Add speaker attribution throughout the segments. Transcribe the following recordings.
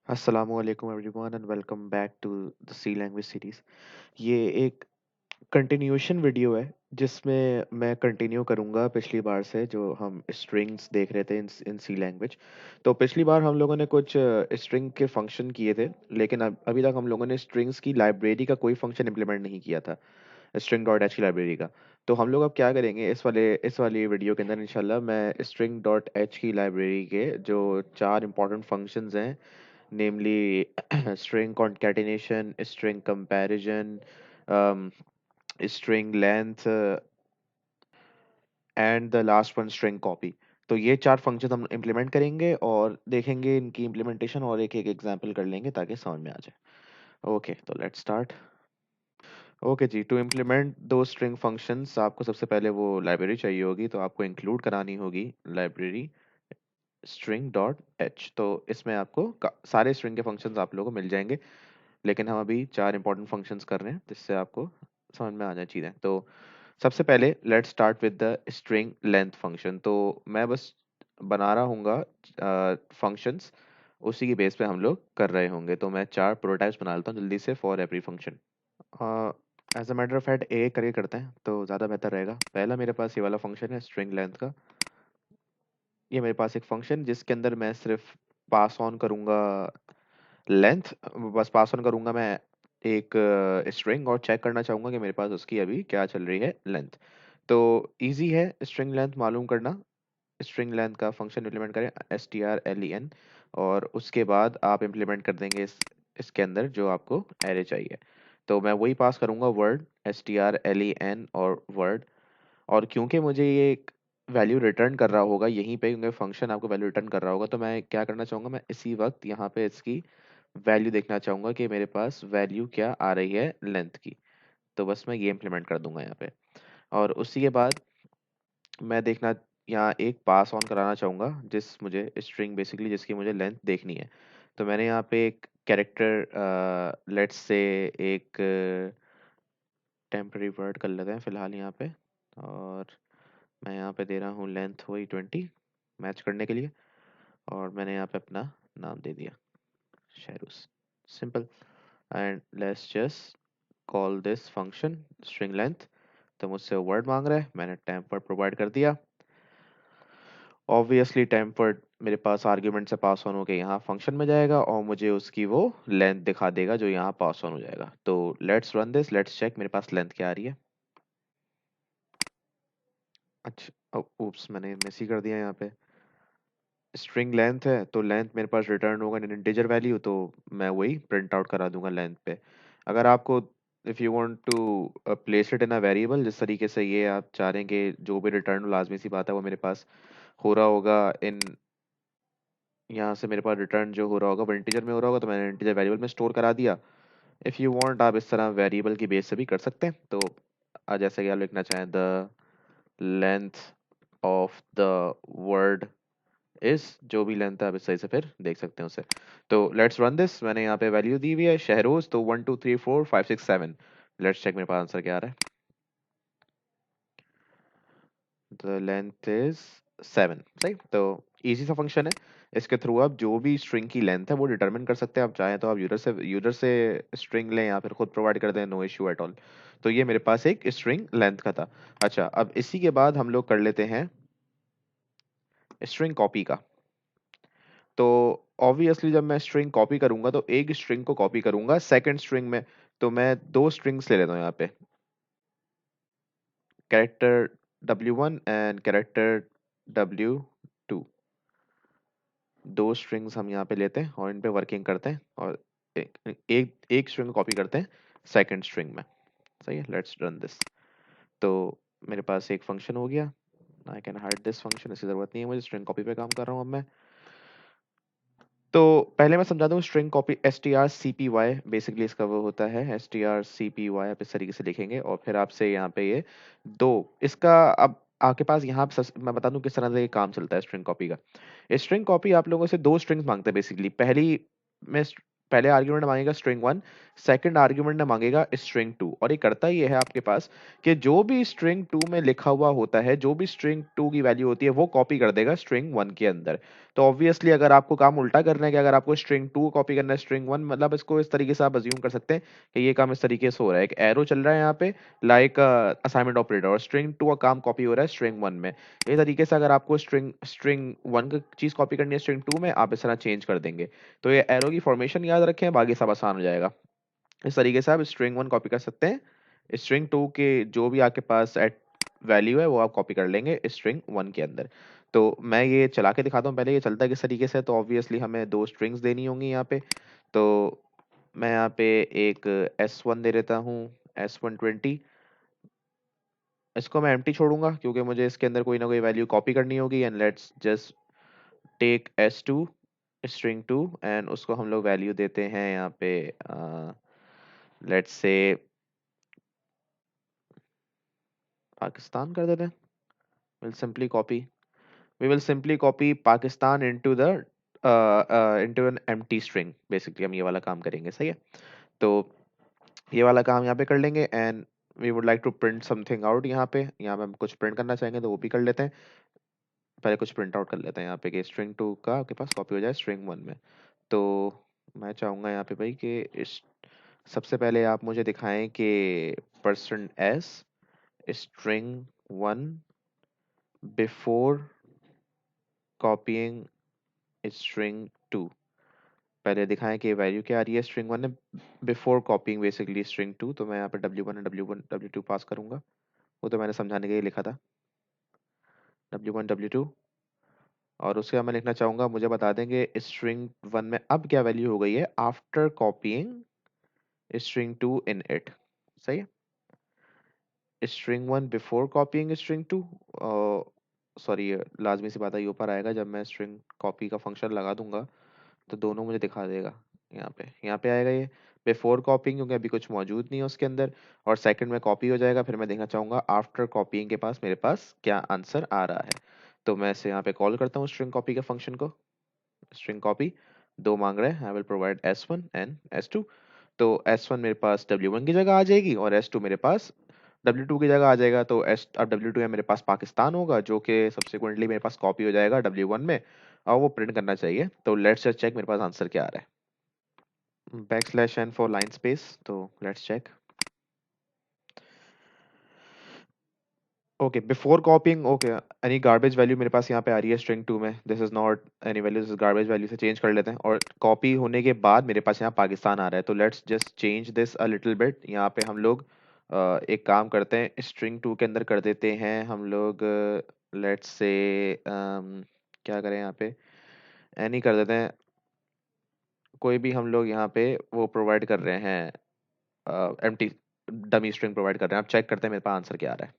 Speaker 1: Assalamualaikum everyone and welcome back to the C language series। ये एक continuation video है जिसमें मैं कंटिन्यू करूंगा पिछली बार से जो हम स्ट्रिंग्स देख रहे थे इन सी लैंग्वेज। तो पिछली बार हम लोगों ने कुछ स्ट्रिंग के फंक्शन किए थे, लेकिन अभी तक हम लोगों ने स्ट्रिंग्स की लाइब्रेरी का कोई फंक्शन इंप्लीमेंट नहीं किया था, स्ट्रिंग डॉट एच की लाइब्रेरी का। तो हम लोग अब क्या करेंगे इस वाली वीडियो के अंदर इंशाल्लाह मैं स्ट्रिंग डॉट एच की लाइब्रेरी के जो चार इंपॉर्टेंट फंक्शंस हैं, namely string concatenation, string comparison, um, string length, and the last one string copy। तो ये चार फंक्शन हम इम्प्लीमेंट करेंगे और देखेंगे इनकी इम्प्लीमेंटेशन और एक एक एग्जांपल कर लेंगे ताकि समझ में आ जाए। ओके, तो लेट्स स्टार्ट। ओके जी, टू इम्प्लीमेंट दो स्ट्रिंग फंक्शंस आपको सबसे पहले वो लाइब्रेरी चाहिए होगी, तो आपको इंक्लूड करानी होगी लाइब्रेरी स्ट्रिंग डॉट एच। तो इसमें आपको सारे स्ट्रिंग के फंक्शंस आप लोगों को मिल जाएंगे, लेकिन हम अभी चार इंपॉर्टेंट फंक्शंस कर रहे हैं जिससे आपको समझ में आ जाए चीज़ें। तो सबसे पहले let's start with the string length function. तो मैं बस बना रहा हूँगा फंक्शंस, उसी की बेस पे हम लोग कर रहे होंगे। तो मैं चार प्रोटोटाइप्स बना लेता हूँ जल्दी से for every function. As a matter of fact एक करके करते हैं तो ज़्यादा बेहतर रहेगा। पहला मेरे पास ये वाला फंक्शन है स्ट्रिंग लेंथ का। ये मेरे पास एक फंक्शन जिसके अंदर मैं सिर्फ पास ऑन करूँगा लेंथ, बस पास ऑन करूंगा मैं एक स्ट्रिंग और चेक करना चाहूंगा कि मेरे पास उसकी अभी क्या चल रही है लेंथ। तो इजी है स्ट्रिंग लेंथ मालूम करना। स्ट्रिंग लेंथ का फंक्शन इम्प्लीमेंट करें strlen, और उसके बाद आप इम्प्लीमेंट कर देंगे इसके अंदर जो आपको एरे चाहिए। तो मैं वही पास करूंगा वर्ड strlen और वर्ड। और क्योंकि मुझे ये एक वैल्यू रिटर्न कर रहा होगा यहीं पे, क्योंकि फंक्शन आपको वैल्यू रिटर्न कर रहा होगा, तो मैं क्या करना चाहूंगा, मैं इसी वक्त यहाँ पे इसकी वैल्यू देखना चाहूंगा कि मेरे पास वैल्यू क्या आ रही है लेंथ की। तो बस मैं ये इम्प्लीमेंट कर दूंगा यहाँ पे। और उसी के बाद मैं देखना यहाँ एक पास ऑन कराना चाहूँगा जिस मुझे स्ट्रिंग बेसिकली जिसकी मुझे लेंथ देखनी है। तो मैंने यहाँ पे एक कैरेक्टर लेट्स से एक टेम्पररी वर्ड कर लेते हैं फ़िलहाल यहाँ पे। और मैं यहाँ पे दे रहा हूँ लेंथ वही 20 मैच करने के लिए, और मैंने यहाँ पे अपना नाम दे दिया शेरूस, simple. And let's just call this function string length. तो मुझसे वर्ड मांग रहा है, मैंने टेम्प वर्ड प्रोवाइड कर दिया। ऑब्वियसली टेम्प वर्ड मेरे पास आर्ग्यूमेंट से पास ऑन होकर यहाँ फंक्शन में जाएगा और मुझे उसकी वो लेंथ दिखा देगा जो यहाँ पास ऑन हो जाएगा। तो let's run this, let's check मेरे पास लेंथ क्या आ रही है। अच्छा, ऊप्स, मैंने मिस ही कर दिया यहाँ पे। स्ट्रिंग लेंथ है तो लेंथ मेरे पास रिटर्न होगा इन इंटीजर वैल्यू, तो मैं वही प्रिंट आउट करा दूंगा लेंथ पे। अगर आपको if you want to place it in a variable, जिस तरीके से ये आप चाह रहे हैं कि जो भी रिटर्न हो लाजमी सी बात है वो मेरे पास हो रहा होगा इन, यहाँ से मेरे पास रिटर्न जो हो रहा होगा वो इंटीजर में हो रहा होगा, तो मैंने इंटीजर वेरिएबल में स्टोर करा दिया। इफ़ यू वांट आप इस तरह वेरिएबल की बेस से भी कर सकते हैं। तो जैसे कि आप लिखना चाहें the length of the word इस, जो भी लेंथ है आप इस सही से फिर देख सकते हैं उसे। तो लेट्स रन दिस, मैंने यहाँ पे वैल्यू दी हुई है शहरोज, तो 1 2 3 4 5 6 7। लेट्स चेक मेरे पास आंसर क्या आ रहा है। द लेंथ इज 7, सही। तो इजी सा फंक्शन है, इसके थ्रू आप जो भी स्ट्रिंग की लेंथ है वो डिटरमिन कर सकते हैं। आप चाहें तो आप यूजर से स्ट्रिंग लें या फिर खुद प्रोवाइड कर दें, नो इश्यू एट ऑल। तो ये मेरे पास एक स्ट्रिंग लेंथ का था। अच्छा, अब इसी के बाद हम लोग कर लेते हैं स्ट्रिंग कॉपी का। तो ऑब्वियसली जब मैं स्ट्रिंग कॉपी करूंगा तो एक स्ट्रिंग को कॉपी करूंगा सेकंड स्ट्रिंग में। तो मैं दो स्ट्रिंग्स ले लेता हूँ यहाँ पे, character w1 and character w2। दो स्ट्रिंग्स हम यहाँ पे लेते हैं और इन पे वर्किंग करते हैं, और एक स्ट्रिंग को कॉपी करते हैं सेकंड स्ट्रिंग में। सही है, लेट्स रन दिस। तो मेरे पास एक फंक्शन हो गया। I can hide this function, इसकी जरूरत नहीं है मुझे, स्ट्रिंग कॉपी पे काम कर रहा हूँ अब मैं। तो पहले मैं समझा दूं स्ट्रिंग कॉपी strcpy बेसिकली इसका वो होता है strcpy, आप इस तरीके से लिखेंगे और फिर आपसे यहाँ पे ये दो, इसका अब आपके पास यहाँ मैं बता दूं किस तरह से ये काम चलता है स्ट्रिंग कॉपी का। स्ट्रिंग कॉपी आप लोगों से दो स्ट्रिंग्स मांगता है बेसिकली। पहली में पहले आर्ग्यूमेंट मांगेगा स्ट्रिंग वन, सेकंड आर्ग्यूमेंट में मांगेगा स्ट्रिंग टू। और ये करता ये है आपके पास कि जो भी स्ट्रिंग टू में लिखा हुआ होता है, जो भी स्ट्रिंग टू की वैल्यू होती है वो कॉपी कर देगा स्ट्रिंग वन के अंदर। तो ऑब्वियसली अगर आपको काम उल्टा करना है कि अगर आपको स्ट्रिंग टू कॉपी करना है स्ट्रिंग वन, मतलब इसको इस तरीके से आप अज्यूम कर सकते हैं कि ये काम इस तरीके से हो रहा है, एक एरो चल रहा है यहाँ पे लाइक असाइनमेंट ऑपरेटर, और स्ट्रिंग टू का काम कॉपी हो रहा है स्ट्रिंग वन में। ये तरीके से अगर आपको स्ट्रिंग स्ट्रिंग वन की चीज कॉपी करनी है स्ट्रिंग टू में, आप इस तरह चेंज कर देंगे। तो ये एरो की फॉर्मेशन याद रखें, बाकी सब आसान हो जाएगा। इस तरीके से आप स्ट्रिंग वन कॉपी कर सकते हैं, स्ट्रिंग टू के जो भी आपके पास एट वैल्यू है वो आप कॉपी कर लेंगे स्ट्रिंग वन के अंदर। तो मैं ये चला के दिखाता हूँ पहले ये चलता है किस तरीके से। तो ऑब्वियसली हमें दो स्ट्रिंग्स देनी होंगी यहाँ पे। तो मैं यहाँ पे एक S1 दे देता हूँ, S120। इसको मैं एम्प्टी छोड़ूंगा क्योंकि मुझे इसके अंदर कोई ना कोई वैल्यू कॉपी करनी होगी। And let's just take S2 string two, and उसको हम लोग वैल्यू देते हैं यहाँ पे लेट्स से पाकिस्तान कर देते हैं। Will simply copy we will simply copy Pakistan into the into an empty string। Basically हम ये वाला काम करेंगे, सही है। तो ये वाला काम यहाँ पे कर लेंगे and we would like to print something out. यहाँ पे हम कुछ प्रिंट करना चाहेंगे तो वो भी कर लेते हैं। पहले कुछ प्रिंट आउट कर लेते हैं यहाँ पे कि स्ट्रिंग टू का आपके पास कॉपी हो जाए स्ट्रिंग वन में। तो मैं चाहूँगा यहाँ पे भाई कि इस सबसे पहले आप मुझे दिखाएं कि %s string one before copying string two. पहले दिखाएं कि वैल्यू क्या आ रही है स्ट्रिंग वन में before copying basically string two. तो मैं यहाँ पे W1 और W1 W2 पास करूंगा, वो तो मैंने समझाने के लिए लिखा था, W1 W2। और उसके बाद मैं लिखना चाहूंगा, मुझे बता देंगे स्ट्रिंग वन में अब क्या वैल्यू हो गई है after copying string two in it. सही है। String one before copying string two, sorry लाजमी सी बात है ये ऊपर आएगा जब मैं स्ट्रिंग कॉपी का फंक्शन लगा दूंगा तो दोनों मुझे दिखा देगा। यहाँ पे आएगा ये बिफोर कॉपीइंग क्योंकि अभी कुछ मौजूद नहीं है उसके अंदर, और सेकंड में कॉपी हो जाएगा। फिर मैं देखना चाहूंगा आफ्टर कॉपीइंग के पास मेरे पास क्या आंसर आ रहा है। तो मैं इसे यहाँ पे कॉल करता हूँ स्ट्रिंग कॉपी के फंक्शन को। स्ट्रिंग कॉपी दो मांग रहे हैं, I will provide S1 and S2। तो S1 मेरे पास W1 की जगह आ जाएगी और S2 मेरे पास W2 की जगह आ जाएगा। तो एस अब W2 में मेरे पास पाकिस्तान होगा जो कि सब्सिक्वेंटली मेरे पास कॉपी हो जाएगा W1 में, और वो प्रिंट करना चाहिए। तो लेट्स जस्ट चेक मेरे पास आंसर क्या आ रहा है। \n फॉर लाइन स्पेस, तो let's check. Okay before copying, okay any garbage value मेरे पास यहाँ पे आ रही है स्ट्रिंग टू में, this is not any value, this is garbage value से चेंज कर लेते हैं। और कॉपी होने के बाद मेरे पास यहाँ पाकिस्तान आ रहा है। तो let's just change this a little bit. यहाँ पे हम लोग एक काम करते हैं स्ट्रिंग टू के अंदर कर देते हैं हम लोग, लेट्स से क्या करें यहाँ पे, एनी कर देते हैं, कोई भी हम लोग यहाँ पे वो प्रोवाइड कर रहे हैं एम्प्टी डमी स्ट्रिंग प्रोवाइड कर रहे हैं। आप चेक करते हैं मेरे पास आंसर क्या आ रहा है।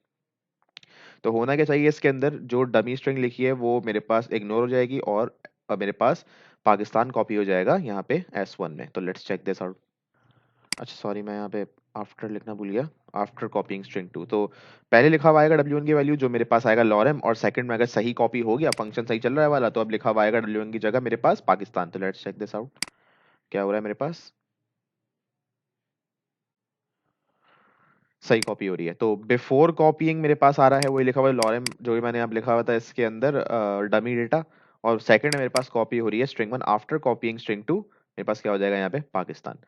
Speaker 1: तो होना क्या चाहिए इसके अंदर, जो डमी स्ट्रिंग लिखी है वो मेरे पास इग्नोर हो जाएगी और मेरे पास पाकिस्तान कॉपी हो जाएगा यहाँ पे S1 में। तो लेट्स चेक दिस आउट। अच्छा सॉरी मैं यहाँ पे आफ्टर लिखना भूल गया, आफ्टर कॉपीइंग स्ट्रिंग टू। तो पहले लिखा हुआ आएगा W1 की वैल्यू जो मेरे पास आएगा लॉरेम, और सेकंड में अगर सही कॉपी हो गया फंक्शन सही चल रहा है वाला तो अब लिखा हुआ आएगा W1 की जगह मेरे पास पाकिस्तान। तो लेट्स चेक दिस आउट क्या हो रहा है मेरे पास, सही कॉपी हो रही है। तो बिफोर कॉपीइंग मेरे पास आ रहा है वही लिखा हुआ है लॉरेम जो भी मैंने अब लिखा हुआ था इसके अंदर डमी डेटा। और सेकंड मेरे पास कॉपी हो रही है string one after copying string two, मेरे पास क्या हो जाएगा यहाँ पे पाकिस्तान।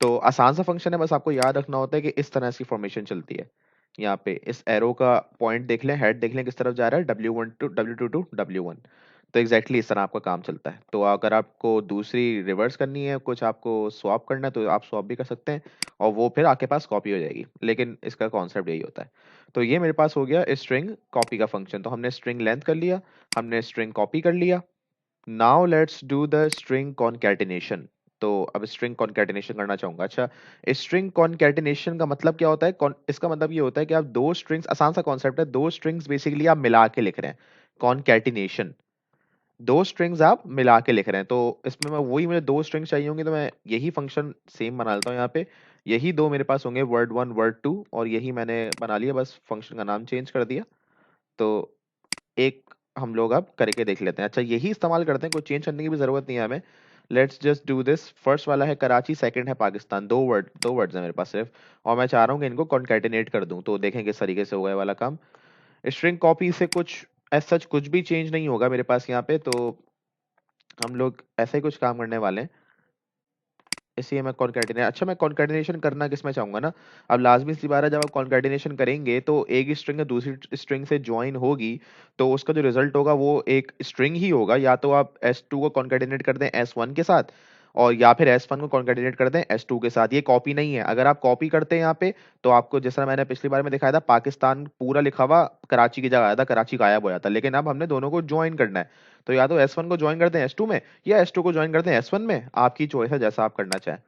Speaker 1: तो आसान सा फंक्शन है, बस आपको याद रखना होता है कि इस तरह इसकी फॉर्मेशन चलती है। यहाँ पे इस एरो का पॉइंट देख लें, हेड देख लें किस तरफ जा रहा है, W1 to W2 to W1। तो एग्जैक्टली इस तरह आपका काम चलता है। तो अगर आपको दूसरी रिवर्स करनी है, कुछ आपको स्वैप करना है तो आप स्वैप भी कर सकते हैं और वो फिर आपके पास कॉपी हो जाएगी। लेकिन इसका कॉन्सेप्ट यही होता है। तो ये मेरे पास हो गया स्ट्रिंग कॉपी का फंक्शन। तो हमने स्ट्रिंग लेंथ कर लिया, हमने स्ट्रिंग कॉपी कर लिया। Now let's do the string concatenation. तो अब स्ट्रिंग कॉनकैटिनेशन करना चाहूंगा। अच्छा स्ट्रिंग कॉनकैटिनेशन का मतलब क्या होता है, इसका मतलब ये होता है कि आप दो स्ट्रिंग्स, आसान सा कॉन्सेप्ट है, दो स्ट्रिंग्स बेसिकली आप मिला के लिख रहे हैं। कॉनकैटिनेशन, दो स्ट्रिंग्स आप मिला के लिख रहे हैं। तो इसमें मैं वही, मुझे दो स्ट्रिंग्स चाहिए होंगी तो मैं यही फंक्शन सेम बना लेता हूँ यहाँ पे। यही दो मेरे पास होंगे वर्ड वन वर्ड टू, और यही मैंने बना लिया, बस फंक्शन का नाम चेंज कर दिया। तो एक हम लोग अब करके देख लेते हैं। अच्छा यही इस्तेमाल करते हैं, कोई चेंज करने की भी जरूरत नहीं है हमें। Let's just do this. First वाला है कराची, सेकंड है पाकिस्तान। दो वर्ड्स हैं मेरे पास सिर्फ, और मैं चाह रहा हूँ कि इनको कॉन्कैटिनेट कर दूं, तो देखें किस तरीके से होगा ये वाला काम। स्ट्रिंग कॉपी से कुछ एज सच कुछ भी चेंज नहीं होगा मेरे पास यहाँ पे, तो हम लोग ऐसे ही कुछ काम करने वाले हैं। इसलिए मैं कॉन्कैटिनेट, अच्छा मैं कॉन्कैटिनेशन करना किस में चाहूंगा ना, अब लाजमी सी बात है, जब आप कॉन्कैटिनेशन करेंगे तो एक स्ट्रिंग दूसरी स्ट्रिंग से ज्वाइन होगी, तो उसका जो रिजल्ट होगा वो एक स्ट्रिंग ही होगा। या तो आप S2 को कॉन्कैटिनेट कर दें S1 के साथ, और या फिर S1 को कॉन्कैटिनेट कर दें S2 के साथ। ये कॉपी नहीं है। अगर आप कॉपी करते हैं यहाँ पे, तो आपको जैसा मैंने पिछली बार में दिखाया था, पाकिस्तान पूरा लिखा हुआ कराची की जगह आया था, कराची गायब हो जाता। लेकिन अब हमने दोनों को ज्वाइन करना है, तो या तो S1 को ज्वाइन करते हैं S2 में, या S2 को ज्वाइन करते हैं S1 में। आपकी चॉइस है, जैसा आप करना चाहें।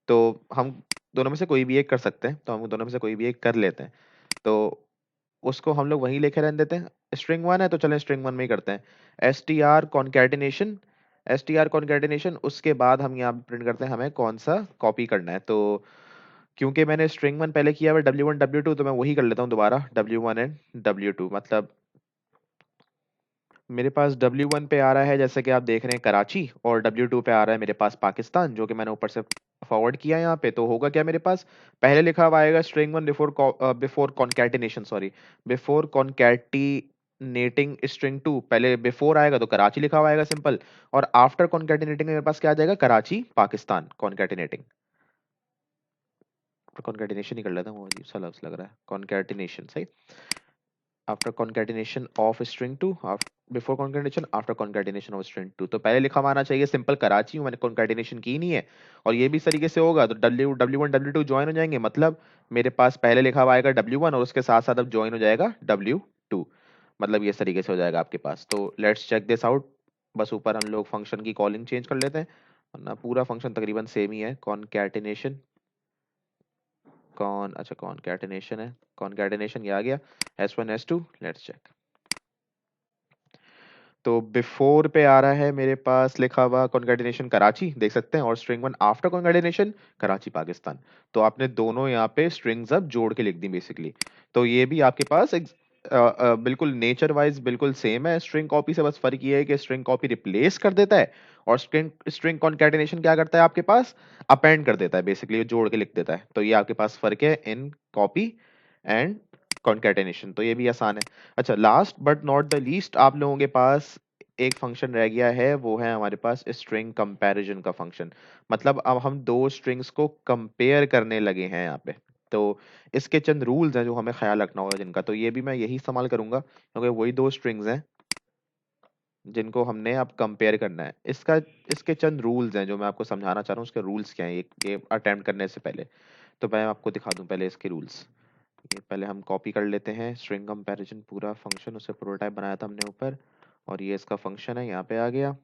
Speaker 1: तो हम दोनों में से कोई भी एक कर सकते हैं, तो हम दोनों में से कोई भी एक कर लेते हैं। तो उसको हम लोग वहीं लेके रहने देते हैं। स्ट्रिंग वन है तो चलें स्ट्रिंग वन में ही करते हैं। एस टी आर कॉन्कैटिनेशन, उसके बाद हम यहाँ प्रिंट करते हैं हमें कौन सा कॉपी करना है। तो क्योंकि मैंने स्ट्रिंग वन पहले किया हुआ W1 W2, तो मैं वही कर लेता हूँ दोबारा, W1 एंड W2। मतलब मेरे पास W1 पे आ रहा है जैसे कि आप देख रहे हैं कराची, और W2 पे आ रहा है मेरे पास पाकिस्तान, जो कि मैंने ऊपर से फॉरवर्ड किया है यहाँ पे। तो होगा क्या मेरे पास, पहले लिखा हुआ आएगा string one before concatenation, sorry, before concatenating string two. पहले बिफोर आएगा तो कराची लिखा हुआ आएगा सिंपल, और आफ्टर कॉन्कैटिनेटिंग मेरे पास क्या आ जाएगा, कराची पाकिस्तान कॉन्कैटिनेटिंग। कॉन्कैटिनेशन ही कर लेता हूँ, वो अजीब सा लफ्ज लग रहा है, कॉन्कैटिनेशन सही। After concatenation of string two, before concatenation, after concatenation of string two. तो पहले लिखा हुआ आना चाहिए सिंपल कराची, मैंने कॉन्कैटिनेशन की नहीं है। और ये भी इस तरीके से होगा, तो W1 W2 ज्वाइन हो जाएंगे। मतलब मेरे पास पहले लिखा हुआ आएगा W1, और उसके साथ साथ अब ज्वाइन हो जाएगा W2। मतलब ये इस तरीके से हो जाएगा आपके पास। तो लेट्स चेक दिस आउट। बस ऊपर हम लोग फंक्शन की कॉलिंग चेंज कर लेते हैं, वरना पूरा फंक्शन तकरीबन सेम ही है। कॉन्कैटिनेशन, अच्छा कॉन्कैटिनेशन है, कॉन्कैटिनेशन ये आ गया। S1 S2, let's check. तो बिफोर पे आ रहा है मेरे पास लिखा हुआ कॉन्कैटिनेशन कराची, देख सकते हैं, और string one after concatenation Karachi Pakistan. तो आपने दोनों यहाँ पे स्ट्रिंग्स अब जोड़ के लिख दी बेसिकली। तो ये भी आपके पास बिल्कुल नेचर वाइज बिल्कुल सेम है स्ट्रिंग कॉपी से। बस फर्क ये है कि स्ट्रिंग कॉपी रिप्लेस कर देता है, और स्ट्रिंग स्ट्रिंग कॉन्कैटिनेशन क्या करता है आपके पास, अपेंड कर देता है, बेसिकली जोड़ के लिख देता है। तो ये आपके पास फर्क है इन कॉपी एंड कॉन्कैटिनेशन। तो ये भी आसान है। अच्छा, last but not the least, आप लोगों के पास एक फंक्शन रह गया है, वो है हमारे पास स्ट्रिंग कंपैरिजन का फंक्शन। मतलब अब हम दो स्ट्रिंग्स को कंपेयर करने लगे हैं यहाँ पे। तो इसके चंद रूल्स हैं जो हमें ख्याल रखना होगा जिनका, तो ये भी मैं यही इस्तेमाल करूंगा, क्योंकि वही दो स्ट्रिंग्स हैं जिनको हमने अब कंपेयर करना है। इसके चंद रूल्स हैं जो मैं आपको समझाना चाह रहा हूँ। उसके रूल्स क्या हैं ये अटेम्प्ट करने से पहले, तो मैं आपको दिखा दूं पहले इसके रूल्स। ये पहले हम कॉपी कर लेते हैं स्ट्रिंग कंपैरिजन पूरा फंक्शन, उससे प्रोटोटाइप बनाया था हमने ऊपर, और ये इसका फंक्शन है, यहाँ पे आ गया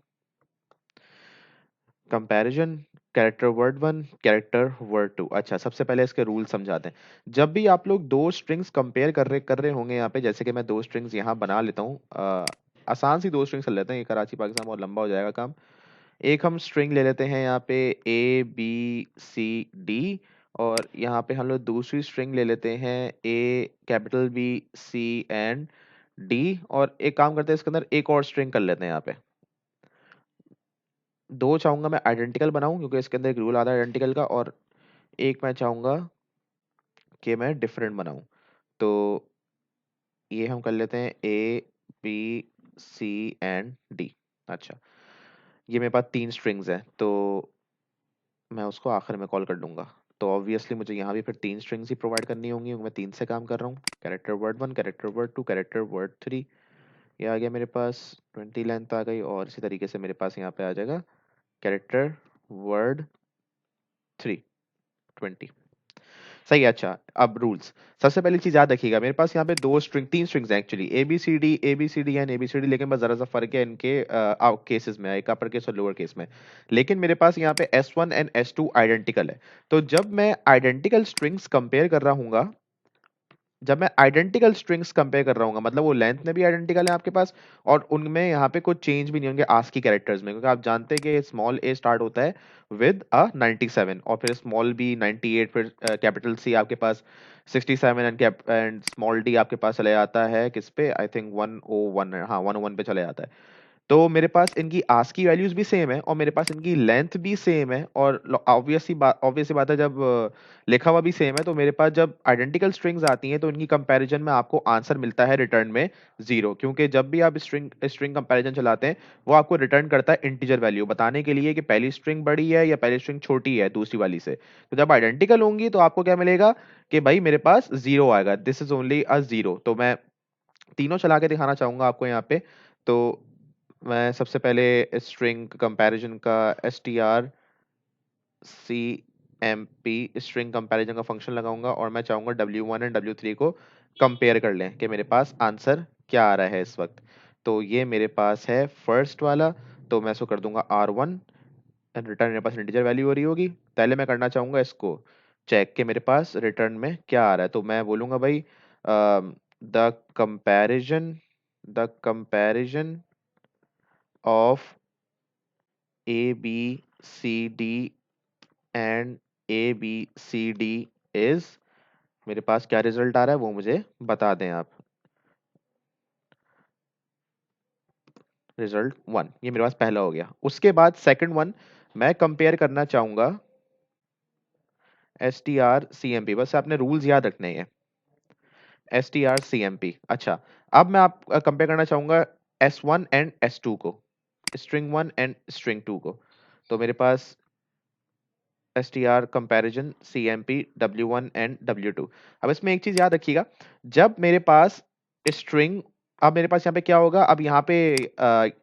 Speaker 1: comparison character word one character word two. अच्छा, सबसे पहले इसके रूल समझाते हैं। जब भी आप लोग दो स्ट्रिंग्स कंपेयर कर रहे होंगे यहाँ पे, जैसे कि मैं दो स्ट्रिंग्स यहाँ बना लेता हूँ, आसान सी दो स्ट्रिंग्स कर लेते हैं, ये कराची पाकिस्तान बहुत लंबा हो जाएगा काम। एक हम स्ट्रिंग ले लेते हैं यहाँ पे ABCD, और यहाँ पे हम लोग दूसरी स्ट्रिंग ले लेते हैं ABCD, और एक काम करते हैं इसके अंदर एक और स्ट्रिंग कर लेते हैं यहाँ पे। दो चाहूंगा मैं आइडेंटिकल बनाऊं, क्योंकि इसके अंदर एक रूल आता है आइडेंटिकल का, और एक मैं चाहूंगा कि मैं डिफरेंट बनाऊं। तो ये हम कर लेते हैं ABCD। अच्छा, ये मेरे पास तीन स्ट्रिंग्स हैं, तो मैं उसको आखिर में कॉल कर लूंगा। तो ऑब्वियसली मुझे यहाँ भी फिर तीन स्ट्रिंग्स ही प्रोवाइड करनी होंगी, क्योंकि मैं तीन से काम कर रहा हूँ। Character word one, character word two, character word three. ये आ गया मेरे पास, 20 लेंथ आ गई, और इसी तरीके से मेरे पास यहाँ पे आ जाएगा कैरेक्टर वर्ड थ्री, 20। सही है। अच्छा, अब रूल्स, सबसे पहली चीज याद रखिएगा, मेरे पास यहाँ पे तीन स्ट्रिंग्स हैं एक्चुअली, ABCD एंड ABCD, लेकिन बस जरा सा फर्क है इनके केसेस में, एक अपर केस और लोअर केस में। लेकिन मेरे पास यहाँ पे S1 एंड S2 आइडेंटिकल है। तो जब मैं आइडेंटिकल स्ट्रिंग्स कंपेयर कर रहा हूँ, जब मैं आइडेंटिकल स्ट्रिंग्स कंपेयर कर रहा हूँ, मतलब वो लेंथ में भी आइडेंटिकल है आपके पास, और उनमें यहाँ पे कुछ चेंज भी नहीं होंगे आस्की कैरेक्टर्स में, क्योंकि आप जानते हैं कि स्मॉल a स्टार्ट होता है विद 97, और फिर स्मॉल b 98, फिर कैपिटल C आपके पास 67, एंड स्मॉल d आपके पास चले जाता है किस पे, आई थिंक 101, हाँ 101 पे चले जाता है। तो मेरे पास इनकी आस्क की वैल्यूज भी सेम है और मेरे पास इनकी लेंथ भी सेम है, और ऑब्वियस सी बात है, जब लिखा हुआ भी सेम है तो मेरे पास जब आइडेंटिकल स्ट्रिंग्स आती हैं तो इनकी कंपैरिजन में आपको आंसर मिलता है रिटर्न में 0, क्योंकि जब भी आप स्ट्रिंग स्ट्रिंग कंपैरिजन चलाते हैं वो आपको रिटर्न करता है इंटीजर वैल्यू, बताने के लिए कि पहली स्ट्रिंग बड़ी है या पहली स्ट्रिंग छोटी है दूसरी वाली से। तो जब आइडेंटिकल होंगी तो आपको क्या मिलेगा कि भाई मेरे पास 0 आएगा, दिस इज ओनली अ 0। तो मैं तीनों चला के दिखाना चाहूंगा आपको यहाँ पे। तो मैं सबसे पहले स्ट्रिंग कंपैरिजन का strcmp स्ट्रिंग कंपैरिजन का फंक्शन लगाऊंगा और मैं चाहूंगा W1 एंड W3 को कंपेयर कर लें कि मेरे पास आंसर क्या आ रहा है इस वक्त। तो ये मेरे पास है फर्स्ट वाला, तो मैं इसको कर दूंगा R1 एंड रिटर्न मेरे पास इंटीजर वैल्यू हो रही होगी। पहले मैं करना चाहूंगा इसको चेक के मेरे पास रिटर्न में क्या आ रहा है, तो मैं बोलूंगा भाई the comparison the comparison of ABCD and ABCD is, मेरे पास क्या रिजल्ट आ रहा है वो मुझे बता दें आप। रिजल्ट 1, ये मेरे पास पहला हो गया। उसके बाद सेकंड वन मैं कंपेयर करना चाहूंगा STRCMP, बस आपने रूल्स याद रखने हैं। STRCMP, अच्छा। अब मैं आप कंपेयर करना चाहूंगा S1 एंड S2 को, स्ट्रिंग 1 एंड स्ट्रिंग 2 को। तो मेरे पास STR comparison CMP W1 and W2। अब इसमें एक चीज याद रखिएगा, जब मेरे पास स्ट्रिंग, अब मेरे पास यहाँ पे क्या होगा, अब यहाँ पे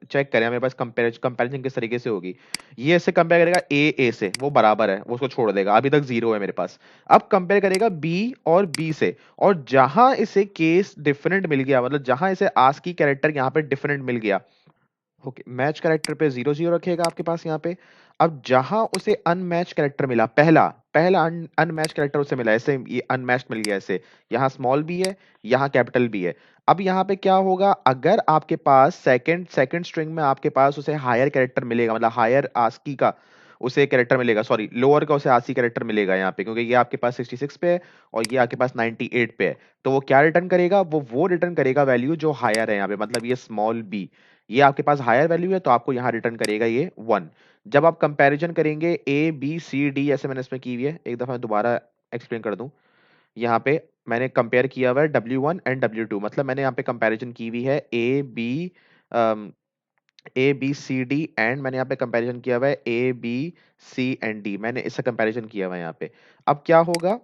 Speaker 1: चेक करें मेरे पास कंपैरिजन किस तरीके से होगी। ये इससे कंपेयर करेगा A से, वो बराबर है, वो उसको छोड़ देगा, अभी तक 0 है मेरे पास। अब कंपेयर करेगा B और B से, और जहां इसे केस डिफरेंट मिल गया, मतलब जहां इसे आस्क की कैरेक्टर यहाँ पे डिफरेंट मिल गया, ओके, मैच कैरेक्टर पे 0 0 रखेगा आपके पास यहाँ पे। अब जहां उसे अनमैच कैरेक्टर मिला, पहला पहला अनमैच कैरेक्टर उसे मिला, ऐसे ये अनमैच्ड मिल गया ऐसे, यहाँ स्मॉल बी है, यहाँ कैपिटल बी है। अब यहाँ पे क्या होगा, अगर आपके पास सेकंड सेकंड स्ट्रिंग में आपके पास उसे हायर कैरेक्टर मिलेगा, मतलब हायर आस्की का उसे कैरेक्टर मिलेगा, सॉरी लोअर का उसे आस्की कैरेक्टर मिलेगा यहाँ पे, क्योंकि ये आपके पास 66 पे है और ये आपके पास 98 पे है। तो वो क्या रिटर्न करेगा, वो रिटर्न करेगा वैल्यू जो हायर है यहाँ पे, मतलब ये स्मॉल बी, ये आपके पास हायर वैल्यू है तो आपको यहाँ रिटर्न करेगा ये 1। जब आप कंपैरिजन करेंगे ABCD, ऐसे मैंने इसमें की हुई है, एक दफा मैं दोबारा एक्सप्लेन कर दूं। यहाँ पे मैंने कंपेयर किया हुआ है W1 एंड W2, मतलब मैंने यहाँ पे कंपैरिजन की हुई है ABCD एंड मैंने यहाँ पे कंपैरिजन किया हुआ है ABC एंड D, मैंने इससे कंपैरिजन किया हुआ है यहाँ पे। अब क्या होगा,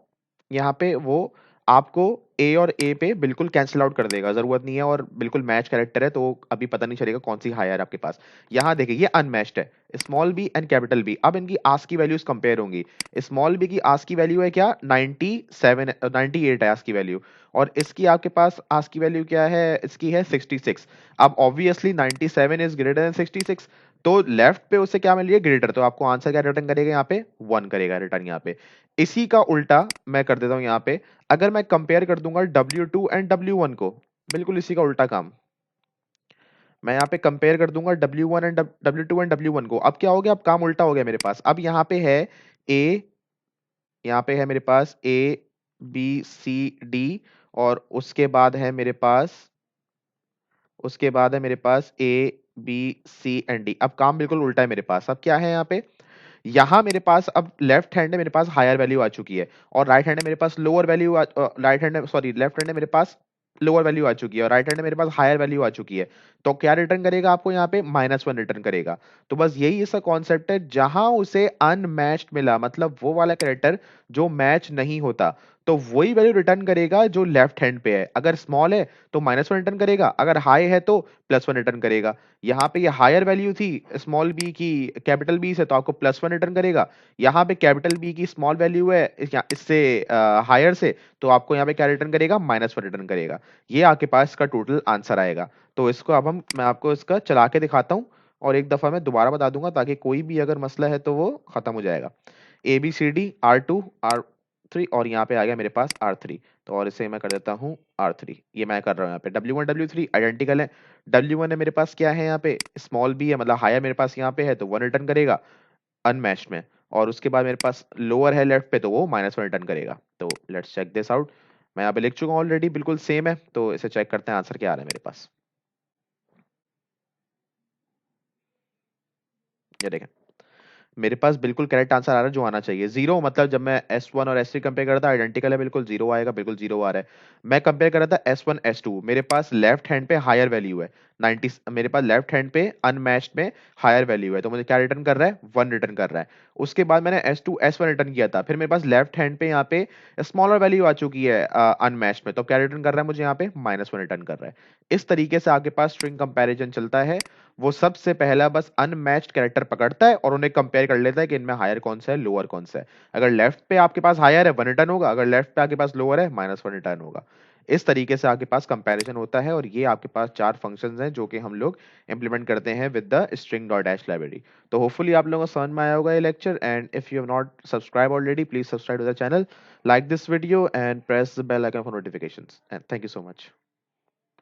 Speaker 1: यहाँ पे वो आपको A और A पे बिल्कुल कैंसिल आउट कर देगा, जरूरत नहीं है, और बिल्कुल मैच कैरेक्टर है तो अभी पता नहीं चलेगा कौन सी हायर है आपके पास। यहाँ देखिए ये अनमैच्ड है, small B and capital B. अब इनकी आस्क की वैल्यूज कंपेयर होंगी। स्मॉल बी की आस्क की वैल्यू है क्या, 97 98 है आस्क की वैल्यू, और इसकी आपके पास आस्क की वैल्यू क्या है, इसकी है 66। अब ऑब्वियसली 97 इज ग्रेटर देन 66, तो लेफ्ट पे उसे क्या मिल रही है, ग्रेटर, तो आपको आंसर क्या रिटर्न करेगा यहाँ पे, 1 करेगा रिटर्न यहाँ पे। इसी का उल्टा मैं कर देता हूँ यहाँ पे, अगर मैं कंपेयर कर दूंगा W2 एंड W1 को, बिल्कुल इसी का उल्टा काम, मैं यहाँ पे कंपेयर कर दूंगा W1 and W2 and W1 को। अब क्या हो गया, अब काम उल्टा हो गया मेरे पास। अब यहाँ पे है A, यहाँ पे है मेरे पास ABCD, और उसके बाद है मेरे पास ABC एंड D। अब काम बिल्कुल उल्टा है मेरे पास। अब क्या है यहाँ पे, यहाँ मेरे पास अब लेफ्ट हैंड है मेरे पास हायर वैल्यू आ चुकी है, और राइट हैंड है मेरे पास lower value, right hand sorry left hand है मेरे पास लोअर वैल्यू आ चुकी है, और राइट हैंड में मेरे पास हायर वैल्यू आ चुकी है। तो क्या रिटर्न करेगा आपको यहाँ पे, -1 रिटर्न करेगा। तो बस यही इसका कॉन्सेप्ट है, जहां उसे अनमैच्ड मिला, मतलब वो वाला कैरेक्टर जो मैच नहीं होता, तो वही वैल्यू रिटर्न करेगा जो लेफ्ट हैंड पे है। अगर स्मॉल है तो -1 रिटर्न करेगा, अगर हाई है तो +1 रिटर्न करेगा। यहाँ पे ये हायर वैल्यू थी स्मॉल बी की कैपिटल बी से, तो आपको +1 रिटर्न करेगा। यहाँ पे कैपिटल बी की स्मॉल वैल्यू है इससे हायर से, तो आपको यहाँ पे क्या रिटर्न करेगा, -1 रिटर्न करेगा। ये आपके पास इसका टोटल आंसर आएगा। तो इसको अब मैं आपको इसका चला के दिखाता हूँ, और एक दफा मैं दोबारा बता दूंगा ताकि कोई भी अगर मसला है तो वो खत्म हो जाएगा। ABCD R2 R3, और यहाँ पे आ गया मेरे पास R3, तो और इसे मैं कर देता हूँ R3। ये मैं कर रहा हूँ यहाँ पे W1 W3 आइडेंटिकल है। W1 है मेरे पास क्या है यहाँ पे, स्मॉल बी है, मतलब हायर मेरे पास यहाँ पे है तो 1 रिटर्न करेगा अनमैच्ड में, और उसके बाद मेरे पास लोअर है लेफ्ट पे तो वो -1 रिटर्न करेगा। तो लेट्स चेक दिस आउट। मैं यहाँ पे लिख चुका हूँ ऑलरेडी, बिल्कुल सेम है, तो इसे चेक करते हैं आंसर क्या आ रहा है मेरे पास। ये देखें, मेरे पास बिल्कुल करेक्ट आंसर आ रहा है जो आना चाहिए। जीरो मतलब जब मैं S1 और S3 कंपेयर करता आइडेंटिकल है, बिल्कुल जीरो आएगा, बिल्कुल जीरो आ रहा है। मैं कंपेयर कर रहा था S1 S2, मेरे पास लेफ्ट हैंड पे हायर वैल्यू है 90, मेरे पास लेफ्ट हैंड पे अनमैच्ड में हायर वैल्यू है, तो मुझे क्या रिटर्न कर रहा है, वन रिटर्न कर रहा है। उसके बाद मैंने S2 S1 रिटर्न किया था, फिर मेरे पास लेफ्ट हैंड पे यहाँ पे स्मॉलर वैल्यू आ चुकी है अनमैच्ड में, तो क्या रिटर्न कर रहा है मुझे यहाँ पे, -1 रिटर्न कर रहा है। इस तरीके से आपके पास स्ट्रिंग कंपैरिजन चलता है। वो सबसे पहला बस अनमैच्ड कैरेक्टर पकड़ता है और उन्हें कंपेयर कर लेता है कि इनमें हायर कौन सा है, लोअर कौन सा है। अगर लेफ्ट पे आपके पास हायर है, वन रिटर्न होगा, अगर लेफ्ट पे आपके पास लोअर है, -1 रिटर्न होगा। इस तरीके से आपके पास कंपैरिजन होता है, और ये आपके पास चार फंक्शंस हैं जो कि हम लोग इंप्लीमेंट करते हैं with the string dot dash library. तो होपफुली आप लोगों को समझ में आया होगा ये lecture, and if you have not subscribe already, please subscribe to the channel, like this video and press the bell icon for notifications, and thank you so much.